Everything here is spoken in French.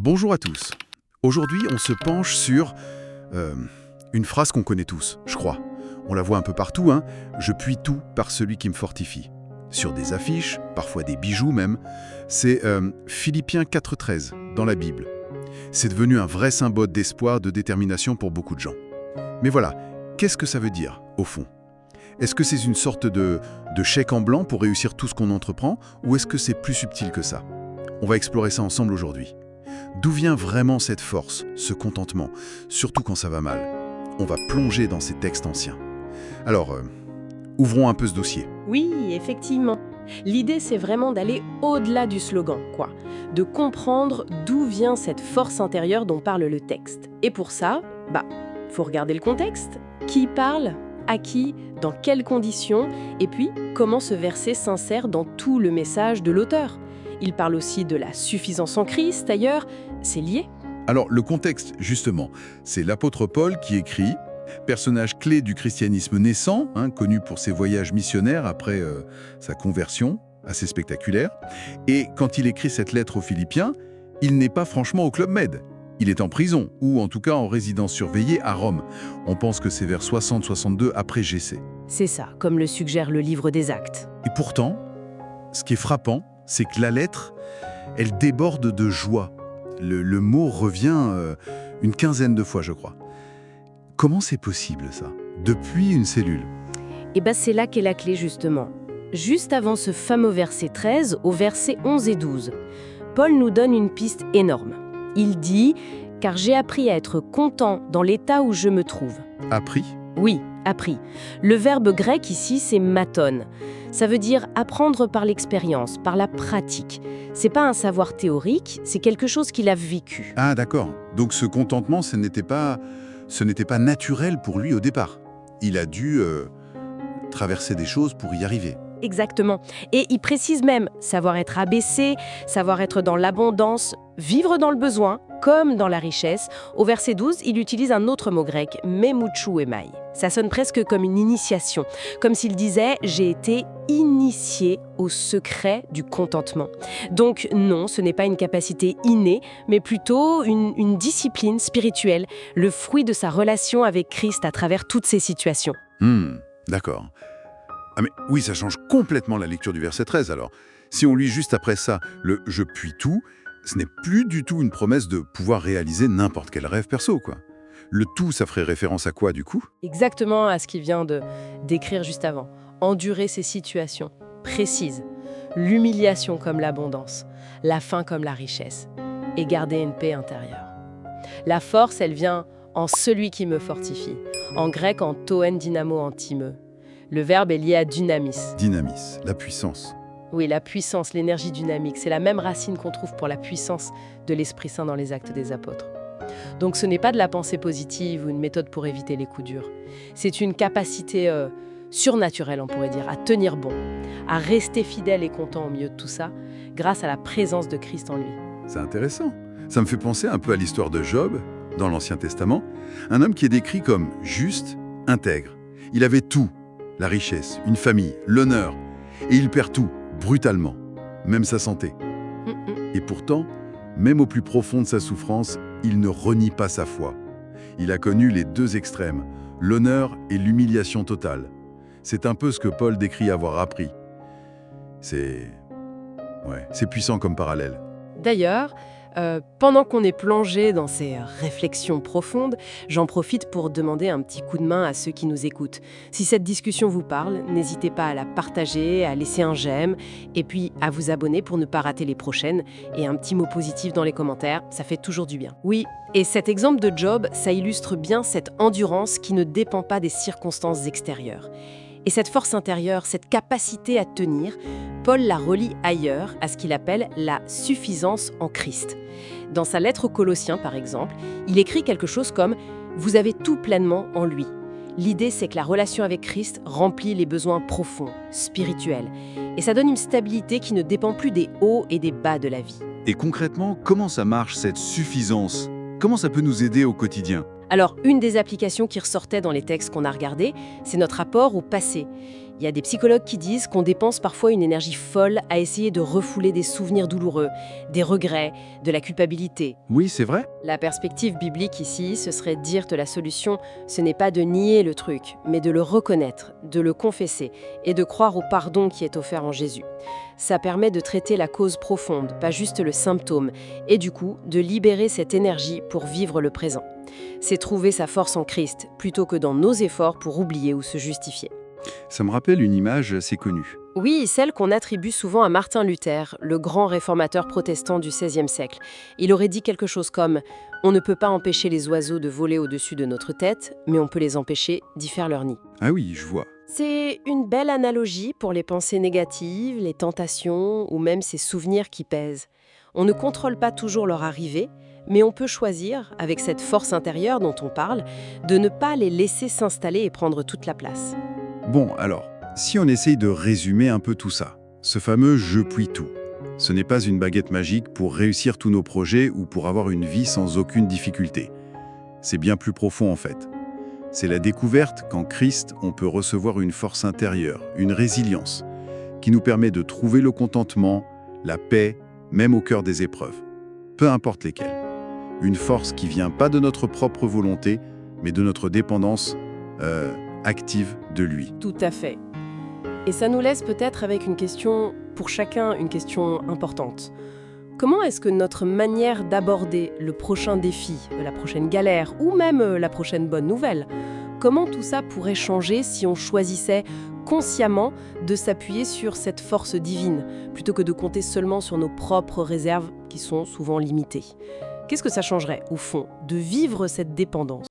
Bonjour à tous. Aujourd'hui, on se penche sur une phrase qu'on connaît tous, je crois. On la voit un peu partout, hein. Je puis tout par celui qui me fortifie. Sur des affiches, parfois des bijoux même. C'est Philippiens 4,13 dans la Bible. C'est devenu un vrai symbole d'espoir, de détermination pour beaucoup de gens. Mais voilà, qu'est-ce que ça veut dire, au fond? Est-ce que c'est une sorte de chèque en blanc pour réussir tout ce qu'on entreprend, ou est-ce que c'est plus subtil que ça? On va explorer ça ensemble aujourd'hui. D'où vient vraiment cette force, ce contentement, surtout quand ça va mal? On va plonger dans ces textes anciens. Alors, ouvrons un peu ce dossier. Oui, effectivement. L'idée, c'est vraiment d'aller au-delà du slogan, quoi. De comprendre d'où vient cette force intérieure dont parle le texte. Et pour ça, faut regarder le contexte. Qui parle? À qui? Dans quelles conditions? Et puis, comment ce verset s'insère dans tout le message de l'auteur? Il parle aussi de la suffisance en Christ, d'ailleurs. C'est lié. Alors, le contexte, justement, c'est l'apôtre Paul qui écrit, personnage clé du christianisme naissant, connu pour ses voyages missionnaires après sa conversion, assez spectaculaire. Et quand il écrit cette lettre aux Philippiens, il n'est pas franchement au Club Med. Il est en prison, ou en tout cas en résidence surveillée à Rome. On pense que c'est vers 60-62 après GC. C'est ça, comme le suggère le livre des Actes. Et pourtant, ce qui est frappant, c'est que la lettre, elle déborde de joie. Le mot revient une quinzaine de fois, je crois. Comment c'est possible, ça? Depuis une cellule. C'est là qu'est la clé, justement. Juste avant ce fameux verset 13, au verset 11 et 12, Paul nous donne une piste énorme. Il dit « Car j'ai appris à être content dans l'état où je me trouve. » Appris? Oui, appris. Le verbe grec ici, c'est maton. Ça veut dire apprendre par l'expérience, par la pratique. C'est pas un savoir théorique, c'est quelque chose qu'il a vécu. Ah, d'accord. Donc ce contentement, ce n'était pas naturel pour lui au départ. Il a dû traverser des choses pour y arriver. Exactement. Et il précise même savoir être abaissé, savoir être dans l'abondance, vivre dans le besoin, comme dans la richesse. Au verset 12, il utilise un autre mot grec, memuchou emai. Ça sonne presque comme une initiation, comme s'il disait « j'ai été initié au secret du contentement ». Donc non, ce n'est pas une capacité innée, mais plutôt une discipline spirituelle, le fruit de sa relation avec Christ à travers toutes ces situations. D'accord. Ah mais oui, ça change complètement la lecture du verset 13 alors. Si on lit juste après ça, le « je puis tout », ce n'est plus du tout une promesse de pouvoir réaliser n'importe quel rêve perso, quoi. Le tout, ça ferait référence à quoi, du coup? Exactement à ce qu'il vient de décrire juste avant. Endurer ces situations précises. L'humiliation comme l'abondance, la faim comme la richesse. Et garder une paix intérieure. La force, elle vient en celui qui me fortifie. En grec, en toen dynamo antime. Le verbe est lié à dynamis. Dynamis, la puissance. Oui, la puissance, l'énergie dynamique, c'est la même racine qu'on trouve pour la puissance de l'Esprit Saint dans les Actes des Apôtres. Donc ce n'est pas de la pensée positive ou une méthode pour éviter les coups durs. C'est une capacité surnaturelle, on pourrait dire, à tenir bon, à rester fidèle et content au milieu de tout ça, grâce à la présence de Christ en lui. C'est intéressant. Ça me fait penser un peu à l'histoire de Job, dans l'Ancien Testament. Un homme qui est décrit comme juste, intègre. Il avait tout. La richesse, une famille, l'honneur. Et il perd tout, brutalement. Même sa santé. Et pourtant, même au plus profond de sa souffrance, il ne renie pas sa foi. Il a connu les deux extrêmes, l'honneur et l'humiliation totale. C'est un peu ce que Paul décrit avoir appris. C'est puissant comme parallèle. D'ailleurs, pendant qu'on est plongé dans ces réflexions profondes, j'en profite pour demander un petit coup de main à ceux qui nous écoutent. Si cette discussion vous parle, n'hésitez pas à la partager, à laisser un j'aime, et puis à vous abonner pour ne pas rater les prochaines, et un petit mot positif dans les commentaires, ça fait toujours du bien. Oui, et cet exemple de Job, ça illustre bien cette endurance qui ne dépend pas des circonstances extérieures. Et cette force intérieure, cette capacité à tenir, Paul la relie ailleurs à ce qu'il appelle la suffisance en Christ. Dans sa lettre aux Colossiens, par exemple, il écrit quelque chose comme « Vous avez tout pleinement en lui ». L'idée, c'est que la relation avec Christ remplit les besoins profonds, spirituels. Et ça donne une stabilité qui ne dépend plus des hauts et des bas de la vie. Et concrètement, comment ça marche cette suffisance? Comment ça peut nous aider au quotidien? Alors, une des applications qui ressortait dans les textes qu'on a regardés, c'est notre rapport au passé. Il y a des psychologues qui disent qu'on dépense parfois une énergie folle à essayer de refouler des souvenirs douloureux, des regrets, de la culpabilité. Oui, c'est vrai. La perspective biblique ici, ce serait de dire que la solution, ce n'est pas de nier le truc, mais de le reconnaître, de le confesser et de croire au pardon qui est offert en Jésus. Ça permet de traiter la cause profonde, pas juste le symptôme, et du coup, de libérer cette énergie pour vivre le présent. C'est trouver sa force en Christ, plutôt que dans nos efforts pour oublier ou se justifier. Ça me rappelle une image assez connue. Oui, celle qu'on attribue souvent à Martin Luther, le grand réformateur protestant du XVIe siècle. Il aurait dit quelque chose comme « On ne peut pas empêcher les oiseaux de voler au-dessus de notre tête, mais on peut les empêcher d'y faire leur nid. » Ah oui, je vois. C'est une belle analogie pour les pensées négatives, les tentations ou même ces souvenirs qui pèsent. On ne contrôle pas toujours leur arrivée, mais on peut choisir, avec cette force intérieure dont on parle, de ne pas les laisser s'installer et prendre toute la place. Bon, alors, si on essaye de résumer un peu tout ça, ce fameux « je puis tout », ce n'est pas une baguette magique pour réussir tous nos projets ou pour avoir une vie sans aucune difficulté. C'est bien plus profond en fait. C'est la découverte qu'en Christ, on peut recevoir une force intérieure, une résilience, qui nous permet de trouver le contentement, la paix, même au cœur des épreuves, peu importe lesquelles. Une force qui vient pas de notre propre volonté, mais de notre dépendance active de lui. Tout à fait. Et ça nous laisse peut-être avec une question, pour chacun, une question importante. Comment est-ce que notre manière d'aborder le prochain défi, la prochaine galère ou même la prochaine bonne nouvelle, comment tout ça pourrait changer si on choisissait consciemment de s'appuyer sur cette force divine, plutôt que de compter seulement sur nos propres réserves qui sont souvent limitées? Qu'est-ce que ça changerait, au fond, de vivre cette dépendance ?